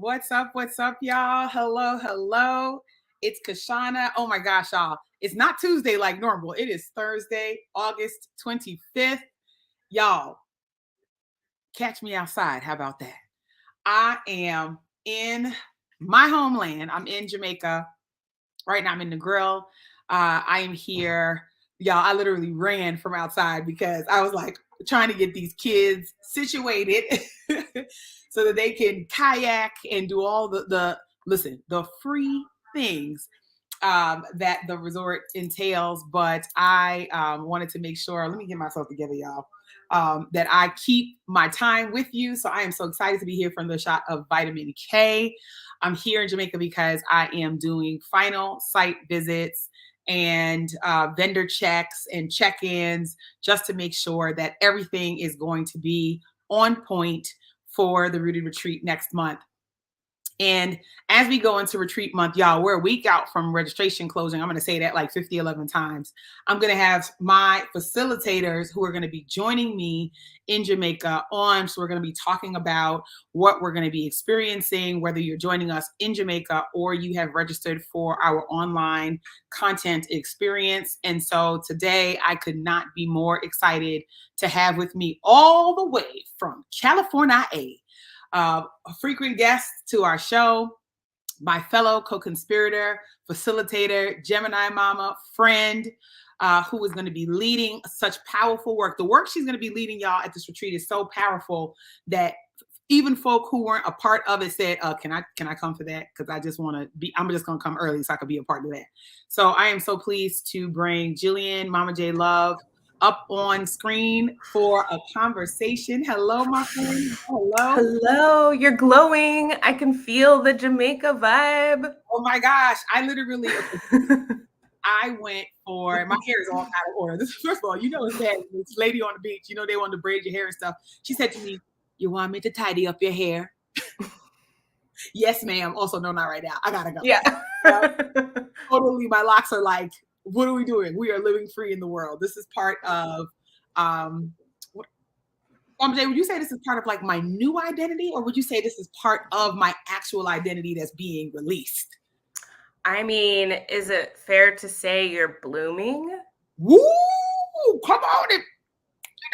What's up? What's up, y'all? Hello, hello. It's Kishshana. Oh my gosh, y'all. It's not Tuesday like normal. It is Thursday, August 25th. Y'all, catch me outside. How about that? I am in my homeland. I'm in Jamaica. Right now I'm in the grill. I am here. Y'all, I literally ran from outside because I was like trying to get these kids situated so that they can kayak and do all the free things that the resort entails. But I wanted to make sure, let me get myself together, y'all, that I keep my time with you. So I am so excited to be here from the shot of vitamin K. I'm here in Jamaica because I am doing final site visits and vendor checks and check-ins just to make sure that everything is going to be on point for the Rooted Retreat next month. And as we go into retreat month, y'all, we're a week out from registration closing. I'm going to say that like 11 times. I'm going to have my facilitators who are going to be joining me in Jamaica on. So we're going to be talking about what we're going to be experiencing, whether you're joining us in Jamaica or you have registered for our online content experience. And so today I could not be more excited to have with me all the way from California, a frequent guest to our show, my fellow co-conspirator, facilitator, Gemini mama, friend, who is going to be leading such powerful work. The work she's going to be leading, y'all, at this retreat is so powerful that even folk who weren't a part of it said, can I come for that? Because I just want to be, I'm just going to come early so I could be a part of that. So I am so pleased to bring Jillian, Mama J Love, up on screen for a conversation. Hello, my friend. Hello. Hello. You're glowing. I can feel the Jamaica vibe. Oh my gosh. I literally, I went for, my hair is all out of order. This, first of all, you know it's bad. This lady on the beach, you know they want to braid your hair and stuff. She said to me, "You want me to tidy up your hair?" Yes, ma'am. Also, no, not right now. I gotta go. Yeah. Totally, my locks are like, what are we doing? We are living free in the world. This is part of, Jay, would you say this is part of like my new identity, or would you say this is part of my actual identity that's being released? I mean, is it fair to say you're blooming? Woo! Come on.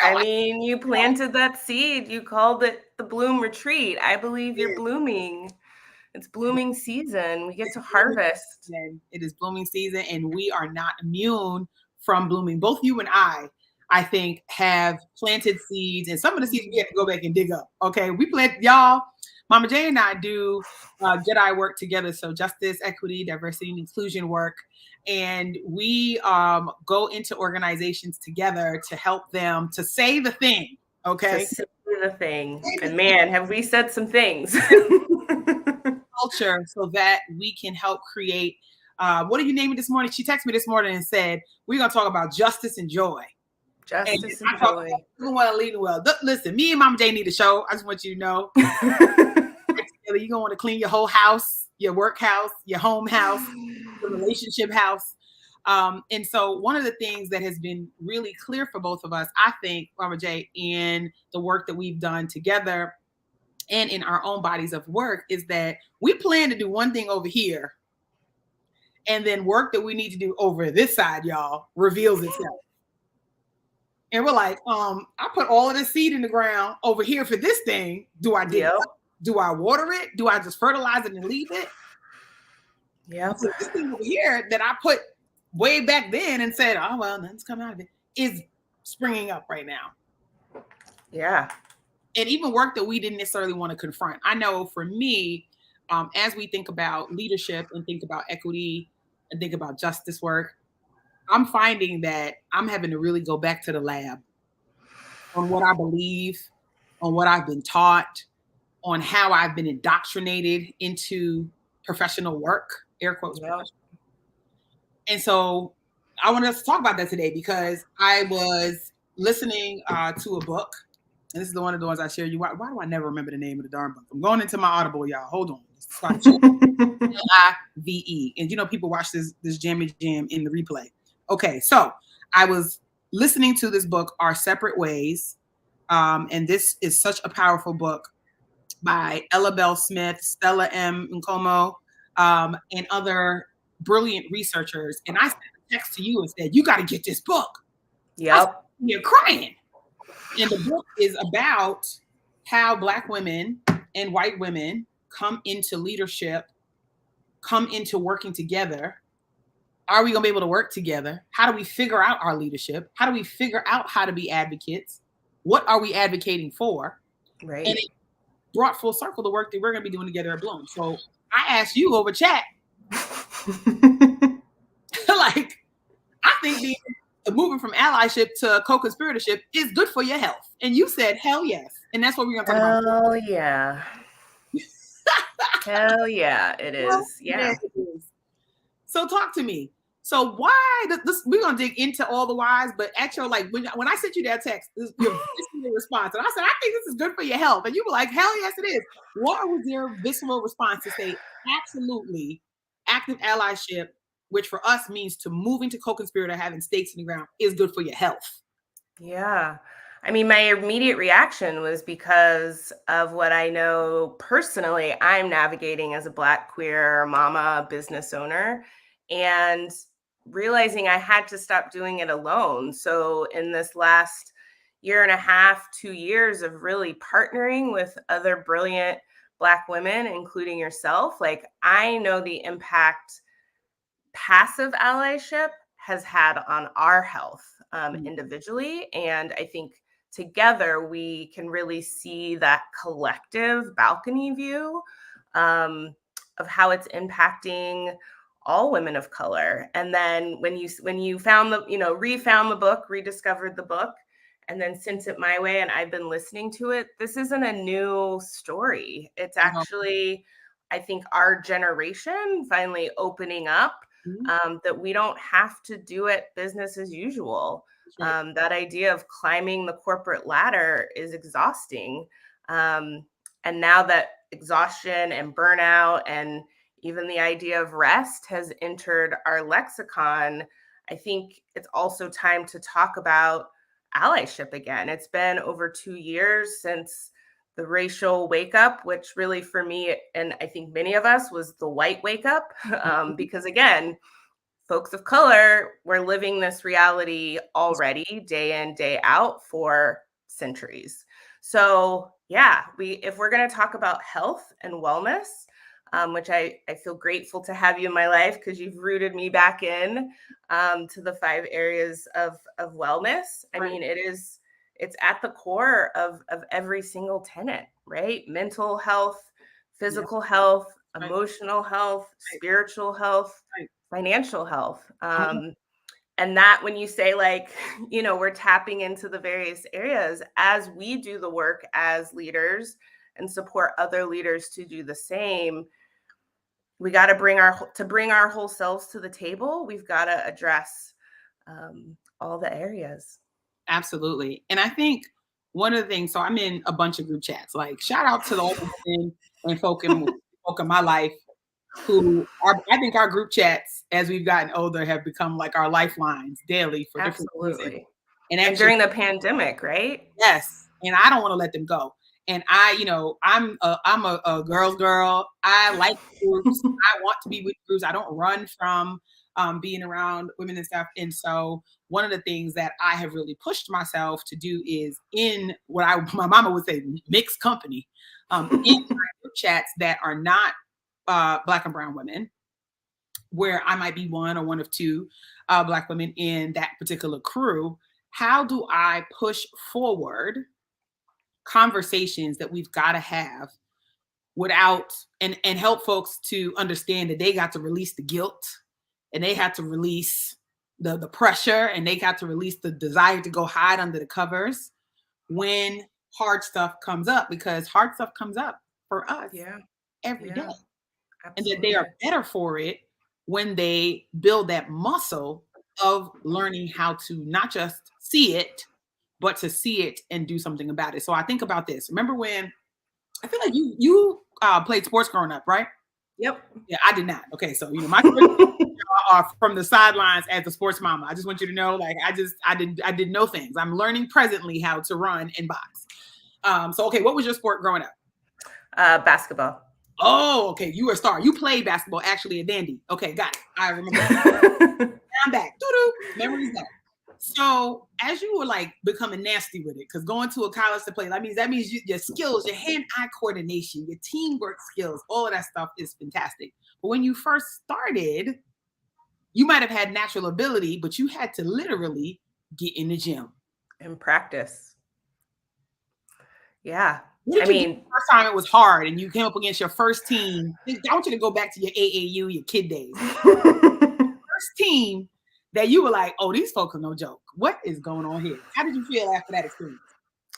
I mean, you planted that seed. You called it the Bloom Retreat. I believe you're blooming. It's blooming season. We get to harvest. It is blooming season, and we are not immune from blooming. Both you and I think, have planted seeds, and some of the seeds we have to go back and dig up. Okay, we plant, y'all. Mama J and I do Jedi work together, so justice, equity, diversity, and inclusion work, and we go into organizations together to help them to say the thing. Okay, to say the thing, and man, have we said some things. Culture, so that we can help create. What did you name it this morning? She texted me this morning and said we're gonna talk about justice and joy. Justice and joy. You want to lead well. Listen, me and Mama J need a show. I just want you to know. You're gonna want to clean your whole house, your work house, your home house, your relationship house. And so one of the things that has been really clear for both of us, I think, Mama J, in the work that we've done together and in our own bodies of work, is that we plan to do one thing over here, and then work that we need to do over this side, y'all, reveals itself. And we're like, I put all of this seed in the ground over here for this thing. Do I dig it up? Do I water it? Do I just fertilize it and leave it? Yeah. So this thing over here that I put way back then and said, oh, well, nothing's coming out of it, is springing up right now. Yeah. And even work that we didn't necessarily want to confront. I know for me, as we think about leadership and think about equity and think about justice work, I'm finding that I'm having to really go back to the lab on what I believe, on what I've been taught, on how I've been indoctrinated into professional work, air quotes. Yeah. And so I wanted us to talk about that today because I was listening to a book. And this is one of the ones I share you. Why do I never remember the name of the darn book? I'm going into my Audible, y'all. Hold on. Live. And you know, people watch this Jammy Jam in the replay. Okay, so I was listening to this book, Our Separate Ways. And this is such a powerful book. by Ella Bell Smith, Stella M. Nkomo, and other brilliant researchers. And I sent a text to you and said, you got to get this book. Yep. You're crying. And the book is about how Black women and white women come into leadership, come into working together. Are we going to be able to work together? How do we figure out our leadership? How do we figure out how to be advocates? What are we advocating for? Right. And it brought full circle the work that we're going to be doing together at Bloom. So I asked you over chat, like, I think the moving from allyship to co-conspiratorship is good for your health. And you said, hell yes. And that's what we're going to talk about. Oh, yeah. Hell yeah, it is. Yeah. It is. So talk to me. So why this? We're gonna dig into all the whys, but actually, like when I sent you that text, your visceral response, and I said, I think this is good for your health, and you were like, hell yes, it is. What was your visceral response to say, absolutely, active allyship, which for us means to moving to co-conspirator, having stakes in the ground, is good for your health? Yeah. I mean, my immediate reaction was because of what I know personally I'm navigating as a Black queer mama business owner, and realizing I had to stop doing it alone. So in this last year and a half, 2 years of really partnering with other brilliant Black women, including yourself, like I know the impact passive allyship has had on our health individually. And I think together we can really see that collective balcony view of how it's impacting all women of color. And then when you found the, refound the book, rediscovered the book, and then sent it my way, and I've been listening to it, this isn't a new story. It's actually, I think, our generation finally opening up that we don't have to do it business as usual. That idea of climbing the corporate ladder is exhausting. And now that exhaustion and burnout and even the idea of rest has entered our lexicon, I think it's also time to talk about allyship again. It's been over 2 years since the racial wake up, which really for me, and I think many of us, was the white wake up. Because again, folks of color were living this reality already day in, day out for centuries. So yeah, if we're going to talk about health and wellness, which I feel grateful to have you in my life because you've rooted me back in to the 5 areas of wellness. I mean, it's at the core of every single tenet, right? Mental health, physical health, emotional health, spiritual health, financial health. And that when you say like, we're tapping into the various areas as we do the work as leaders and support other leaders to do the same, we got to bring our whole selves to the table. We've got to address all the areas. Absolutely. And I think one of the things, so I'm in a bunch of group chats, like shout out to all the women and folk in my life who are, I think our group chats as we've gotten older have become like our lifelines daily for different reasons. And actually, during the pandemic, right? Yes. And I don't want to let them go. And I'm a girl's girl. I like groups. I want to be with groups. I don't run from being around women and stuff. And so one of the things that I have really pushed myself to do is in what my mama would say, mixed company, in my group chats that are not Black and brown women, where I might be one or one of 2 Black women in that particular crew. How do I push forward conversations that we've got to have without and help folks to understand that they got to release the guilt and they had to release the pressure and they got to release the desire to go hide under the covers when hard stuff comes up, because hard stuff comes up for us every day. Absolutely. And that they are better for it when they build that muscle of learning how to not just see it, but to see it and do something about it. So I think about this. Remember when, I feel like you played sports growing up, right? Yep. Yeah, I did not. Okay, so my are from the sidelines as a sports mama. I just want you to know, like, I did know things. I'm learning presently how to run and box. So okay, what was your sport growing up? Basketball. Oh, okay. You were a star. You played basketball actually at Dandy. Okay, got it. I remember that. I'm back. Doo-doo. Memories back. So as you were like becoming nasty with it, because going to a college to play, that means your skills, your hand-eye coordination, your teamwork skills, all of that stuff is fantastic. But when you first started, you might have had natural ability, but you had to literally get in the gym and practice. Yeah. What did you do the first time it was hard and you came up against your first team? I want you to go back to your AAU, your kid days. First team that you were like, oh, these folks are no joke. What is going on here? How did you feel after that experience?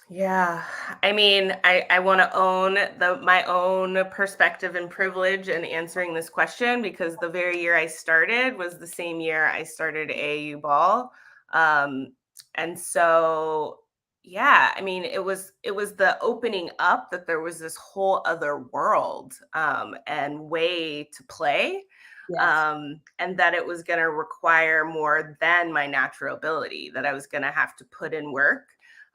Yeah, I mean, I want to own my own perspective and privilege in answering this question, because the very year I started was the same year I started AAU ball. And so, yeah, I mean, it was the opening up that there was this whole other world and way to play. Yes. And that it was going to require more than my natural ability, that I was going to have to put in work.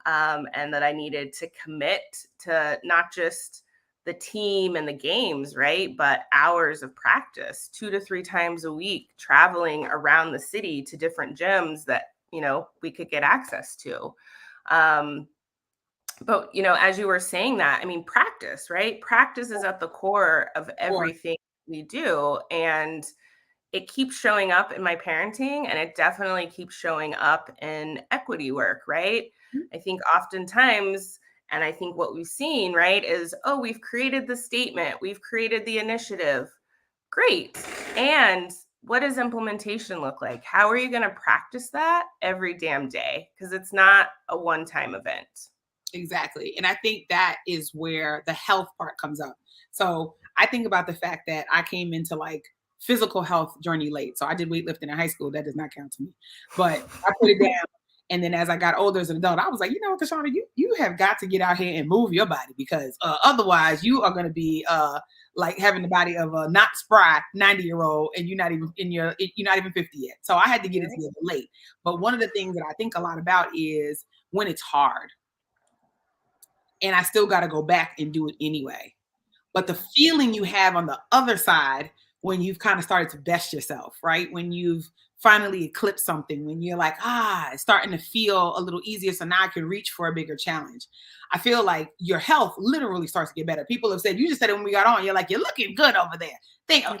And that I needed to commit to not just the team and the games, right? But hours of practice, 2 to 3 times a week, traveling around the city to different gyms that, we could get access to. But, as you were saying that, I mean, practice, right? Practice is at the core of everything we do. And it keeps showing up in my parenting, and it definitely keeps showing up in equity work, right? I think oftentimes, and I think what we've seen, right, is, oh, we've created the statement, we've created the initiative. Great. And what does implementation look like? How are you going to practice that every damn day? Because it's not a one-time event. Exactly. And I think that is where the health part comes up. So I think about the fact that I came into like physical health journey late. So I did weightlifting in high school. That does not count to me. But I put it down. And then as I got older as an adult, I was like, Kishshana, you have got to get out here and move your body, because otherwise you are going to be like having the body of a not spry 90-year-old, and you're not even 50 yet. So I had to get it together late. But one of the things that I think a lot about is when it's hard. And I still got to go back and do it anyway. But the feeling you have on the other side when you've kind of started to best yourself, right? When you've finally eclipsed something, when you're like, it's starting to feel a little easier, so now I can reach for a bigger challenge. I feel like your health literally starts to get better. People have said, you just said it when we got on, you're like, you're looking good over there. I don't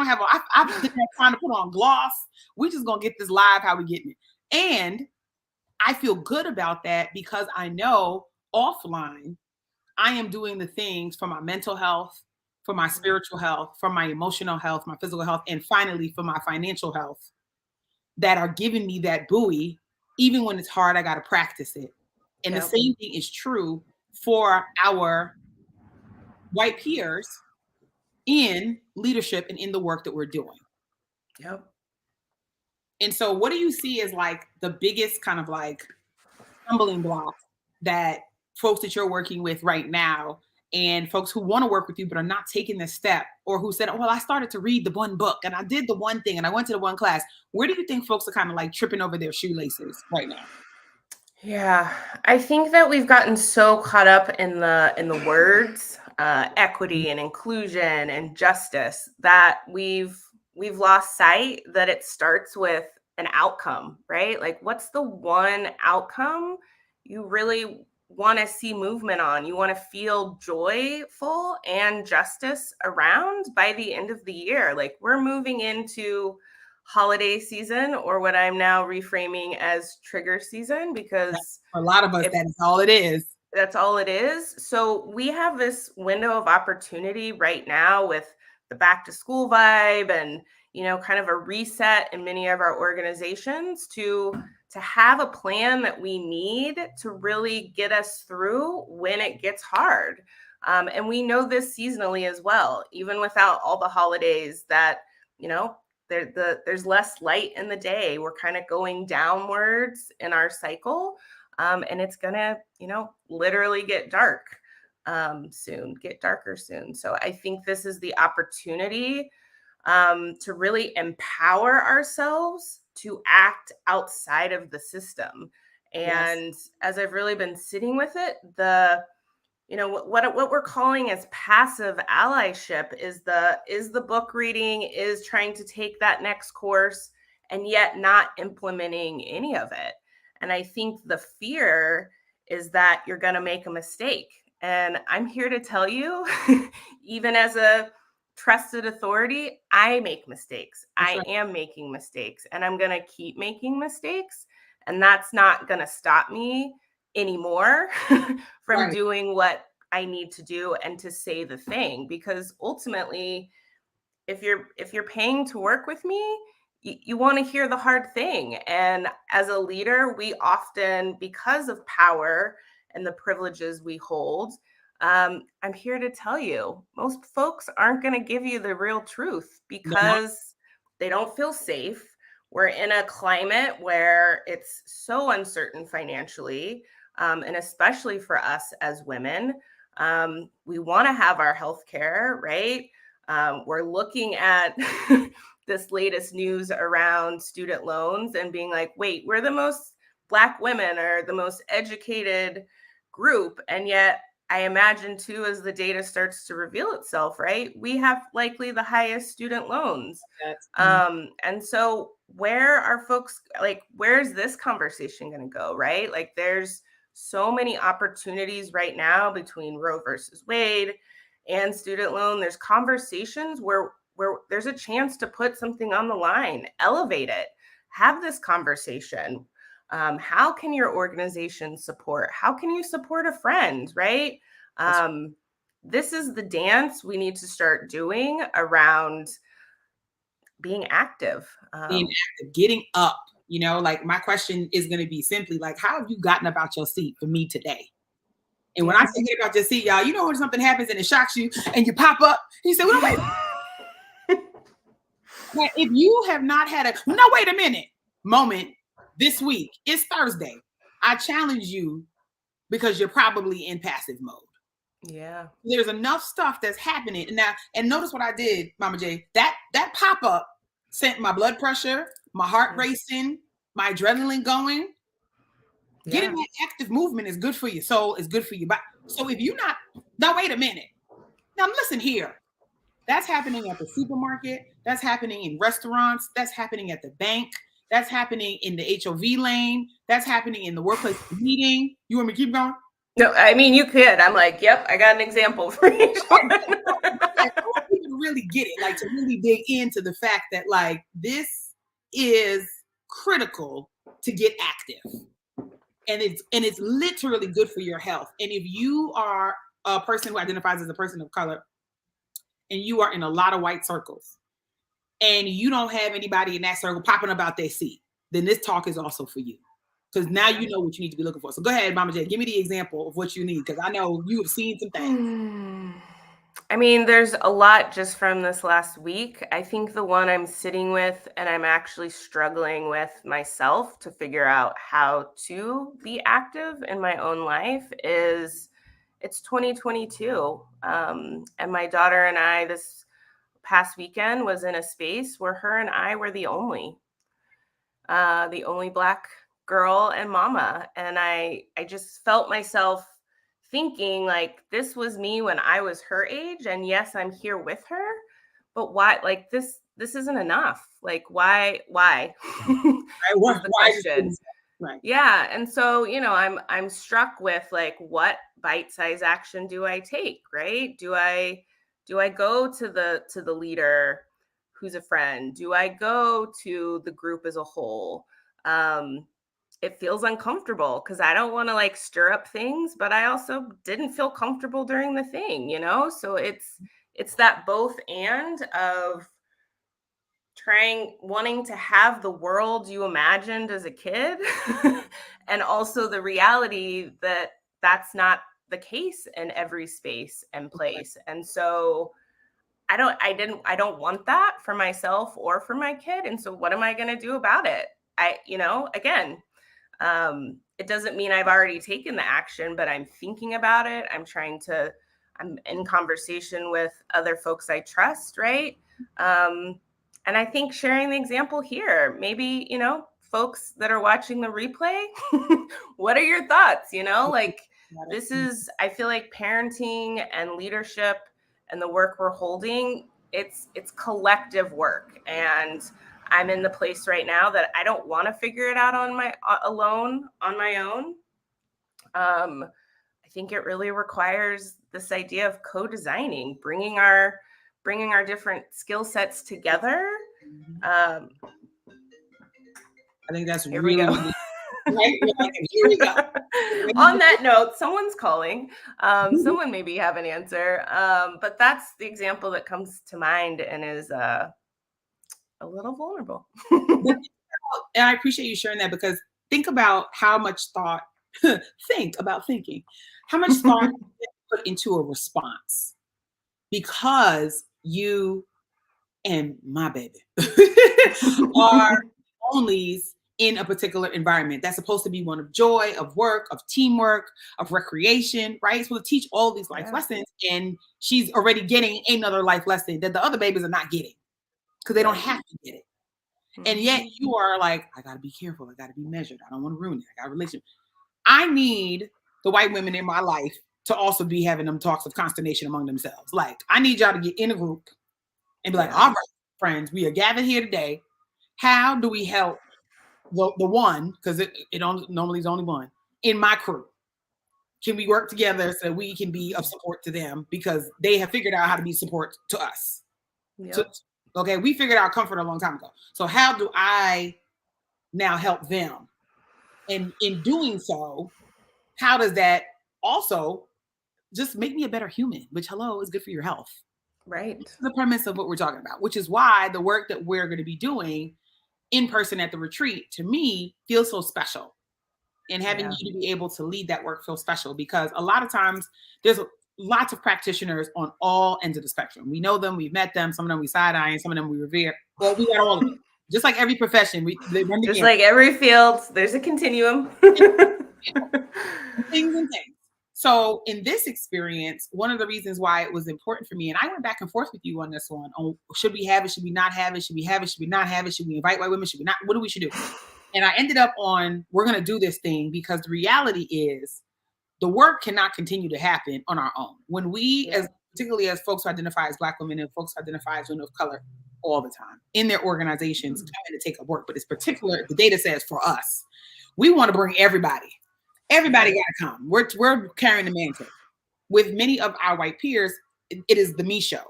have I've been trying to put on gloss. We just gonna get this live how we getting it. And I feel good about that because I know offline I am doing the things for my mental health, for my spiritual health, for my emotional health, my physical health, and finally for my financial health, that are giving me that buoy. Even when it's hard, I got to practice it. And the same thing is true for our white peers in leadership and in the work that we're doing. Yep. And so what do you see as like the biggest kind of like stumbling block that folks that you're working with right now, and folks who want to work with you but are not taking the step, or who said, well, I started to read the one book and I did the one thing and I went to the one class? Where do you think folks are kind of like tripping over their shoelaces right now? Yeah, I think that we've gotten so caught up in the words, equity and inclusion and justice, that we've lost sight that it starts with an outcome, right? Like, what's the one outcome you really want to see movement on? You want to feel joyful and justice around by the end of the year. Like, we're moving into holiday season, or what I'm now reframing as trigger season, because For a lot of us, that is all it is. That's all it is. So we have this window of opportunity right now with the back to school vibe, and kind of a reset in many of our organizations to have a plan that we need to really get us through when it gets hard. And we know this seasonally as well, even without all the holidays, that there's less light in the day. We're kind of going downwards in our cycle, and it's gonna literally get dark soon, get darker soon. So I think this is the opportunity to really empower ourselves to act outside of the system. And as I've really been sitting with it, the what we're calling as passive allyship is the book reading, is trying to take that next course, and yet not implementing any of it. And I think the fear is that you're going to make a mistake. And I'm here to tell you, even as a trusted authority, I make mistakes. That's I right. am making mistakes, and I'm going to keep making mistakes. And that's not going to stop me anymore from Right. doing what I need to do and to say the thing. Because ultimately, if you're paying to work with me, you want to hear the hard thing. And as a leader, we often, because of power and the privileges we hold, I'm here to tell you, most folks aren't going to give you the real truth They're not. because they don't feel safe. We're in a climate where it's so uncertain financially, and especially for us as women. We want to have our health care, right? We're looking at this latest news around student loans and being like, wait, we're the most Black women are the most educated group. And yet, I imagine too, as the data starts to reveal itself, right, we have likely the highest student loans. And so where are folks, like, where's this conversation going to go, right? Like, there's so many opportunities right now between Roe versus Wade and student loan. There's conversations where there's a chance to put something on the line, elevate it, have this conversation. How can your organization support? How can you support a friend, right? This is the dance we need to start doing around being active. Being active, getting up. Like my question is going to be simply like, how have you gotten about your seat for me today? And when I say get about your seat, y'all, when something happens and it shocks you and you pop up, and you say, well, wait. Now, if you have not had wait a minute moment this week, it's Thursday. I challenge you because you're probably in passive mode. Yeah. There's enough stuff that's happening. Now, and notice what I did, Mama J. That pop-up sent my blood pressure, my heart racing, my adrenaline going. Yeah. Getting that active movement is good for your soul, is good for your body. So if you're not, now wait a minute. Now listen here. That's happening at the supermarket. That's happening in restaurants. That's happening at the bank. That's happening in the HOV lane. That's happening in the workplace meeting. You want me to keep going? No, I mean, you could. I'm like, yep, I got an example for each one. I want people to really get it, like to really dig into the fact that like this is critical to get active. And it's literally good for your health. And if you are a person who identifies as a person of color and you are in a lot of white circles and you don't have anybody in that circle popping about their seat, then this talk is also for you. Because now you know what you need to be looking for. So go ahead, Mama J, give me the example of what you need, because I know you have seen some things. I mean, there's a lot just from this last week. I think the one I'm sitting with and I'm actually struggling with myself to figure out how to be active in my own life is it's 2022. And my daughter and I this past weekend was in a space where her and I were the only Black girl and mama. And I just felt myself thinking like this was me when I was her age. And yes, I'm here with her, but why, like this isn't enough. Like why? Right, is the question. Right. Yeah. And so, I'm struck with like, what bite-sized action do I take? Right. Do I go to the leader who's a friend? Do I go to the group as a whole? It feels uncomfortable because I don't want to like stir up things, but I also didn't feel comfortable during the thing, So it's that both and of wanting to have the world you imagined as a kid and also the reality that that's not the case in every space and place. And so I don't want that for myself or for my kid. And so what am I going to do about it? Again, it doesn't mean I've already taken the action, but I'm thinking about it. I'm in conversation with other folks I trust. Right. And I think sharing the example here, maybe, folks that are watching the replay, what are your thoughts? Like, This is, I feel like parenting and leadership and the work we're holding, it's collective work. And I'm in the place right now that I don't want to figure it out on my own. I think it really requires this idea of co-designing, bringing our different skill sets together. I think that's Here really, we go. really right. Like, here we go. On that note, someone's calling. Someone maybe have an answer. But that's the example that comes to mind and is a little vulnerable. And I appreciate you sharing that, because think about how much thought, think about thinking, how much thought you put into a response because you and my baby are onlys in a particular environment that's supposed to be one of joy, of work, of teamwork, of recreation, right? It's supposed to teach all these life lessons, and she's already getting another life lesson that the other babies are not getting because they don't have to get it. And yet you are like, I gotta be careful, I gotta be measured, I don't want to ruin it, I got a relationship. I need the white women in my life to also be having them talks of consternation among themselves. Like, I need y'all to get in a group and be like, all right, friends, we are gathered here today. How do we help the one, because it normally is only one, in my crew? Can we work together so we can be of support to them, because they have figured out how to be support to us? Okay, we figured out comfort a long time ago. So how do I now help them? And in doing so, how does that also just make me a better human, which, hello, is good for your health. Right. This is the premise of what we're talking about, which is why the work that we're going to be doing in person at the retreat, to me, feels so special. And having you to be able to lead that work feels special, because a lot of times there's lots of practitioners on all ends of the spectrum. We know them, we've met them, some of them we side-eye, and some of them we revere. Well, we got all of it. Just like every profession, just like every field, there's a continuum. Things and things. So in this experience, one of the reasons why it was important for me, and I went back and forth with you on this one, on should we have it, should we not have it, should we have it, should we not have it, should we invite white women, should we not, what do we should do? And I ended up on, we're going to do this thing, because the reality is the work cannot continue to happen on our own. When we, as particularly as folks who identify as Black women and folks who identify as women of color all the time in their organizations, come in to take up work, but it's particular, the data says for us, we want to bring everybody. Everybody got to come. We're carrying the mantle. With many of our white peers, it is the me show.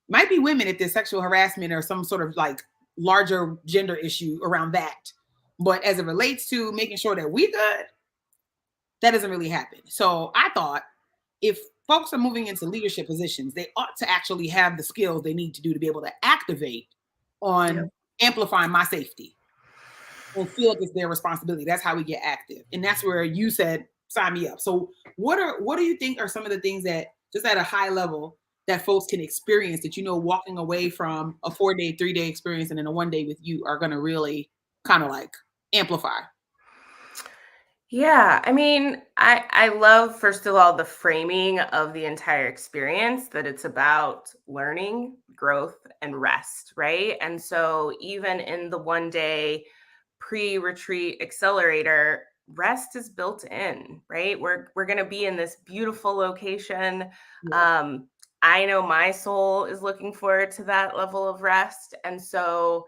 Might be women if there's sexual harassment or some sort of like larger gender issue around that. But as it relates to making sure that we good, that doesn't really happen. So I thought, if folks are moving into leadership positions, they ought to actually have the skills they need to do to be able to activate on amplifying my safety and feel like it's their responsibility. That's how we get active. And that's where you said, sign me up. So what do you think are some of the things that, just at a high level, that folks can experience, that, walking away from a 4-day, 3-day experience and then a 1-day with you are going to really kind of like amplify? Yeah, I mean, I love, first of all, the framing of the entire experience, that it's about learning, growth, and rest, right? And so even in the 1-day pre-retreat accelerator, rest is built in, right? We're going to be in this beautiful location. I know my soul is looking forward to that level of rest. And so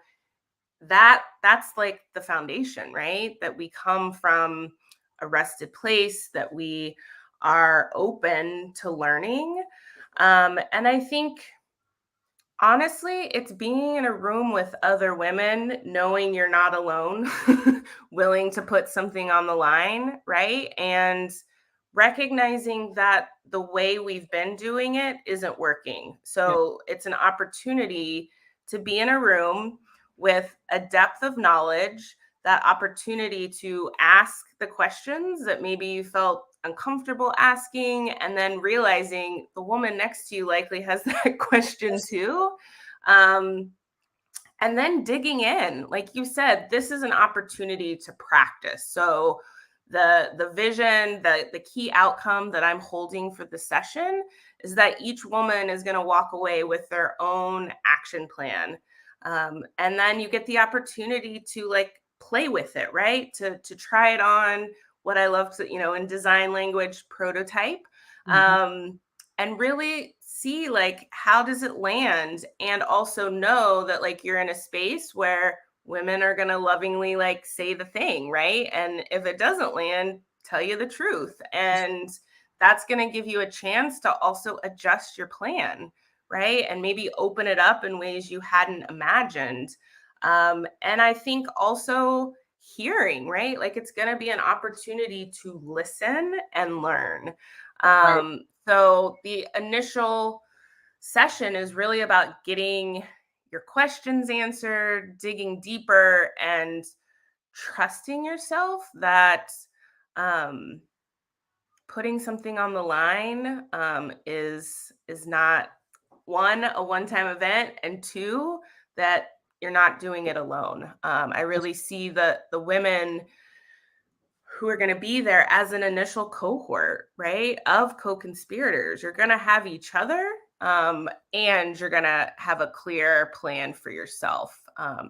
that's like the foundation, right? That we come from a rested place, that we are open to learning. And I think, honestly, it's being in a room with other women, knowing you're not alone, willing to put something on the line, right? And recognizing that the way we've been doing it isn't working. So it's an opportunity to be in a room with a depth of knowledge, that opportunity to ask the questions that maybe you felt uncomfortable asking, and then realizing the woman next to you likely has that question too. And then digging in, like you said, this is an opportunity to practice. So the vision, the key outcome that I'm holding for the session is that each woman is going to walk away with their own action plan. And then you get the opportunity to like play with it, right? To try it on what I love to, in design language, prototype, and really see like, how does it land? And also know that like you're in a space where women are going to lovingly like say the thing, right? And if it doesn't land, tell you the truth. And that's going to give you a chance to also adjust your plan, right? And maybe open it up in ways you hadn't imagined. And I think also hearing, right? Like it's going to be an opportunity to listen and learn. Right. So the initial session is really about getting your questions answered, digging deeper, and trusting yourself that putting something on the line is not a one-time event, and two, that you're not doing it alone. I really see the women who are going to be there as an initial cohort, right, of co-conspirators. You're going to have each other, and you're going to have a clear plan for yourself,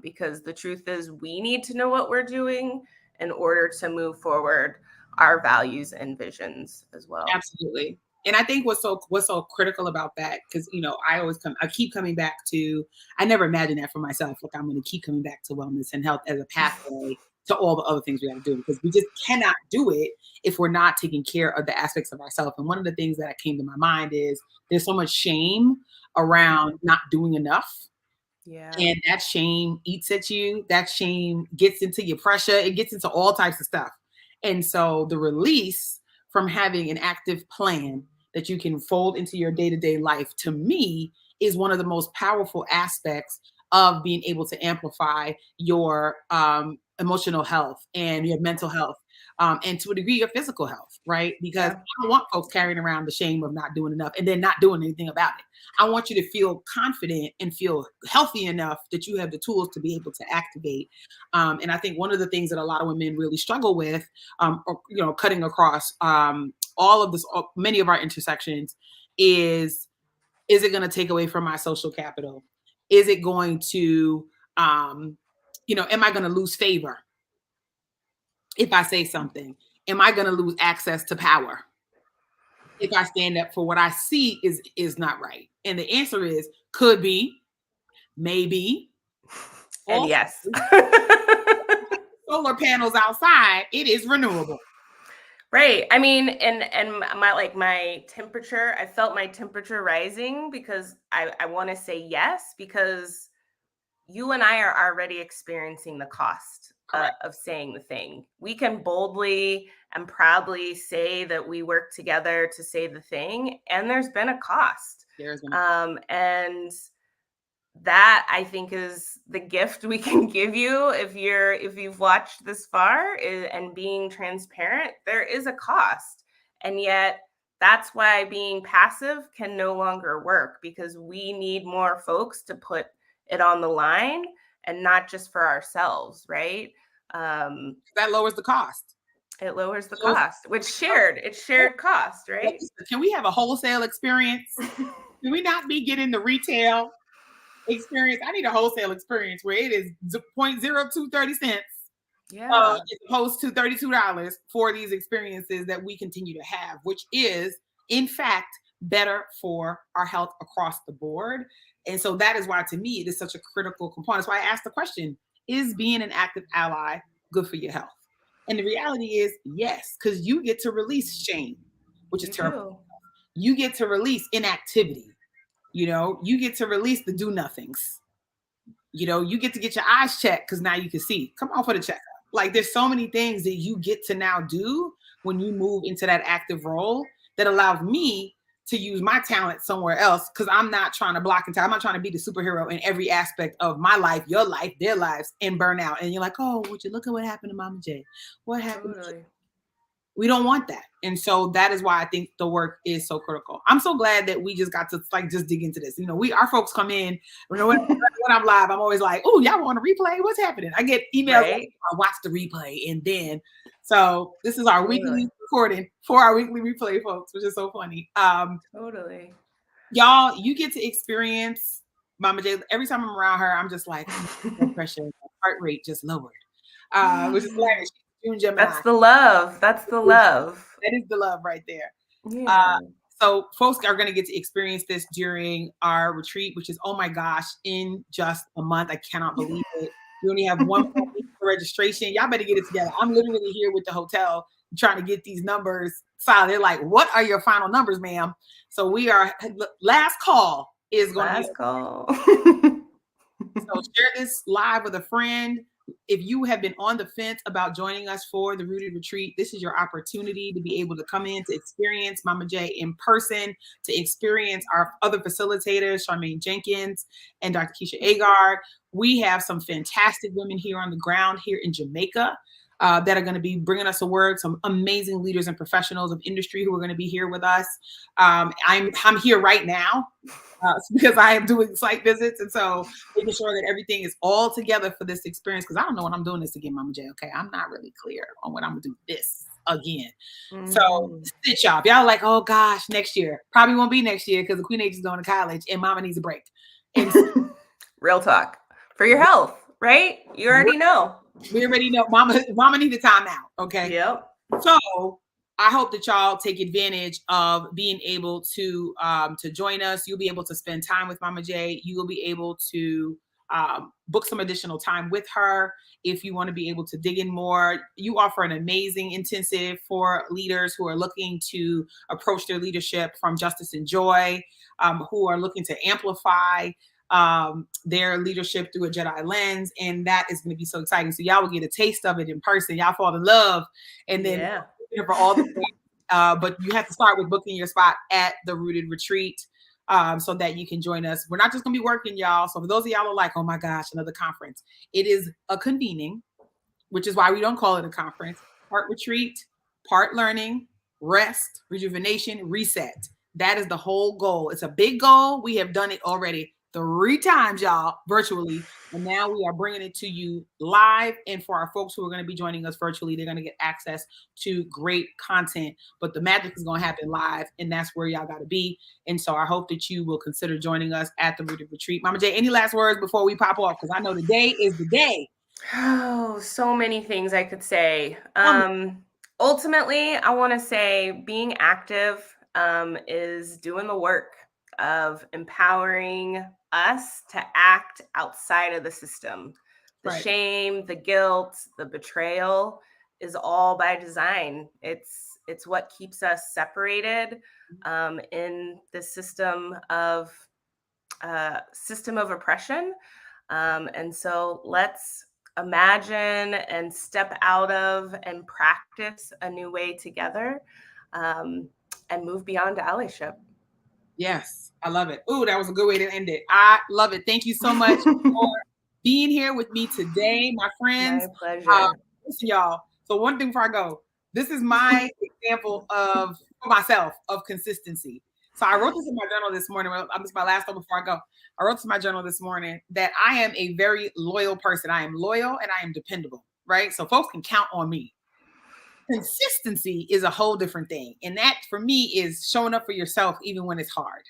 because the truth is we need to know what we're doing in order to move forward our values and visions as well. Absolutely. And I think what's so critical about that, because I keep coming back to, I never imagined that for myself. Like I'm going to keep coming back to wellness and health as a pathway to all the other things we got to do, because we just cannot do it if we're not taking care of the aspects of ourselves. And one of the things that came to my mind is there's so much shame around not doing enough. Yeah. And that shame eats at you. That shame gets into your pressure. It gets into all types of stuff. And so the release from having an active plan that you can fold into your day-to-day life, to me, is one of the most powerful aspects of being able to amplify your emotional health and your mental health, and to a degree your physical health, right? Because Yeah. I don't want folks carrying around the shame of not doing enough and then not doing anything about it. I want you to feel confident and feel healthy enough that you have the tools to be able to activate. And I think one of the things that a lot of women really struggle with, cutting across all of this, many of our intersections, is it going to take away from my social capital? Is it going to, am I going to lose favor if I say something? Am I going to lose access to power if I stand up for what I see is not right? And the answer is could be, maybe. And Also, yes. solar panels outside, it is renewable. Right. I mean, and my temperature, I felt my temperature rising because I want to say yes, because you and I are already experiencing the cost of saying the thing. We can boldly and proudly say that we work together to say the thing, and there's been a cost. And that, I think, is the gift we can give you if you've watched this far, and being transparent. There is a cost, and yet that's why being passive can no longer work, because we need more folks to put it on the line, and not just for ourselves, right? That lowers the cost. It lowers the cost, which it's shared cost, right? Can we have a wholesale experience? Can we not be getting the retail experience? I need a wholesale experience where it is 0.0230 cents, Yeah. as opposed to $32 for these experiences that we continue to have, which is in fact better for our health across the board. And so that is why, to me, it is such a critical component. That's why I asked the question, is being an active ally good for your health? And the reality is yes, because you get to release shame, which is terrible. You get to release inactivity. You get to release the do nothings. You get to get your eyes checked because now you can see. Come on for the checkup. Like there's so many things that you get to now do when you move into that active role that allows me to use my talent somewhere else, because I'm not trying to block and tackle. I'm not trying to be the superhero in every aspect of my life, your life, their lives, and burn out. And you're like, oh, would you look at what happened to Mama J? What happened? Totally. We don't want that. And so that is why I think the work is so critical. I'm so glad that we just got to just dig into this. Our folks come in, when I'm live, I'm always like, oh, y'all want a replay? What's happening? I get emails, right? I watch the replay. And then, so this is our weekly recording for our weekly replay, folks, which is so funny. Totally. Y'all, you get to experience Mama J. Every time I'm around her, I'm just like, blood pressure, heart rate just lowered, which is hilarious. June Gemini. That's the love. That's the love. That is the love right there. Yeah. So folks are going to get to experience this during our retreat, which is, oh my gosh, in just a month. I cannot believe it. We only have one more week for registration. Y'all better get it together. I'm literally here with the hotel trying to get these numbers solid. They're like, what are your final numbers, ma'am? So we are, last call is going to be. Last call. So share this live with a friend. If you have been on the fence about joining us for the Rooted Retreat, this is your opportunity to be able to come in to experience Mama J in person, to experience our other facilitators, Charmaine Jenkins and Dr. Keisha Agard. We have some fantastic women here on the ground here in Jamaica that are going to be bringing us a word, some amazing leaders and professionals of industry who are going to be here with us. I'm here right now. Because I am doing site visits, and so making sure that everything is all together for this experience, because I don't know what I'm doing this again, Mama J. Okay, I'm not really clear on what I'm gonna do this again. So sit y'all. If y'all like, oh gosh, next year probably won't be next year because the Queen Age is going to college and Mama needs a break. And real talk for your health, right? You already know. We already know. Mama needs a time out. Okay. Yep. So I hope that y'all take advantage of being able to join us. You'll be able to spend time with Mama J. You will be able to book some additional time with her if you want to be able to dig in more. You offer an amazing intensive for leaders who are looking to approach their leadership from justice and joy, who are looking to amplify their leadership through a Jedi lens. And that is going to be so exciting. So y'all will get a taste of it in person. Y'all fall in love. And then for all the but you have to start with booking your spot at the Rooted Retreat so that you can join us. We're not just gonna be working, y'all. So for those of y'all who are like, oh my gosh, another conference, it is a convening, which is why we don't call it a conference. Part retreat, part learning, rest, rejuvenation, reset. That is the whole goal. It's a big goal. We have done it already 3 times, y'all, virtually. And now we are bringing it to you live. And for our folks who are going to be joining us virtually, they're going to get access to great content. But the magic is going to happen live. And that's where y'all got to be. And so I hope that you will consider joining us at the Rooted Retreat. Mama J, any last words before we pop off? Because I know today is the day. Oh, so many things I could say. Ultimately, I want to say being active is doing the work of empowering us to act outside of the system. The shame, the guilt, the betrayal is all by design. It's what keeps us separated in the system of oppression. And so let's imagine and step out of and practice a new way together and move beyond allyship. Yes, I love it. Ooh, that was a good way to end it. I love it. Thank you so much for being here with me today, my friends. My pleasure. Listen, y'all. So one thing before I go, this is my example for myself of consistency. So I wrote this in my journal this morning. This is my last one before I go. I wrote this in my journal this morning that I am a very loyal person. I am loyal and I am dependable, right? So folks can count on me. Consistency is a whole different thing. And that for me is showing up for yourself even when it's hard.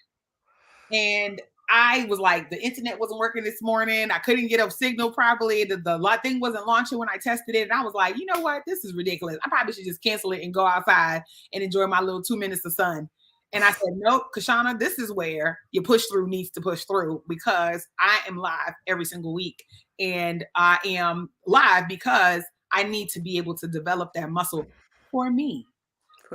And I was like, the internet wasn't working this morning. I couldn't get a signal properly. The thing wasn't launching when I tested it. And I was like, you know what? This is ridiculous. I probably should just cancel it and go outside and enjoy my little 2 minutes of sun. And I said, nope, Kishshana, this is where your push through needs to push through, because I am live every single week. And I am live because I need to be able to develop that muscle for me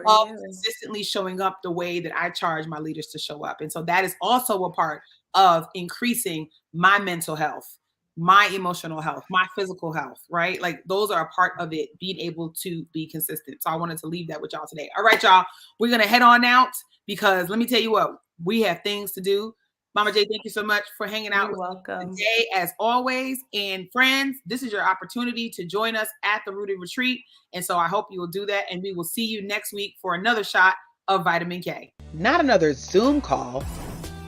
of consistently showing up the way that I charge my leaders to show up. And so that is also a part of increasing my mental health, my emotional health, my physical health, right? Like those are a part of it, being able to be consistent. So I wanted to leave that with y'all today. All right, y'all, we're going to head on out because let me tell you what, we have things to do. Mama J, thank you so much for hanging out with us today, as always. And friends, this is your opportunity to join us at the Rooted Retreat. And so I hope you will do that. And we will see you next week for another shot of vitamin K. Not another Zoom call.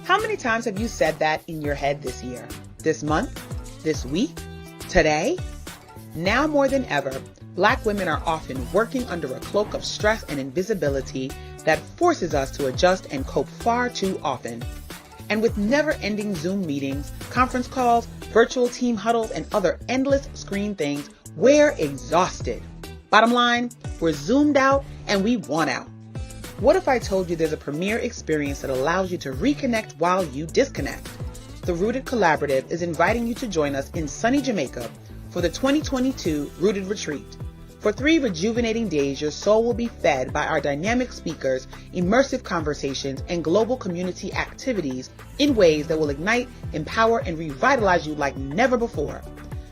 How many times have you said that in your head this year, this month, this week, today? Now more than ever, Black women are often working under a cloak of stress and invisibility that forces us to adjust and cope far too often. And with never-ending Zoom meetings, conference calls, virtual team huddles, and other endless screen things, we're exhausted. Bottom line, we're zoomed out and we want out. What if I told you there's a premier experience that allows you to reconnect while you disconnect? The Rooted Collaborative is inviting you to join us in sunny Jamaica for the 2022 Rooted Retreat. For 3 rejuvenating days, your soul will be fed by our dynamic speakers, immersive conversations, and global community activities in ways that will ignite, empower, and revitalize you like never before.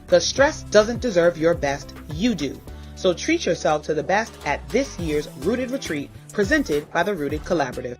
The stress doesn't deserve your best, you do. So treat yourself to the best at this year's Rooted Retreat presented by the Rooted Collaborative.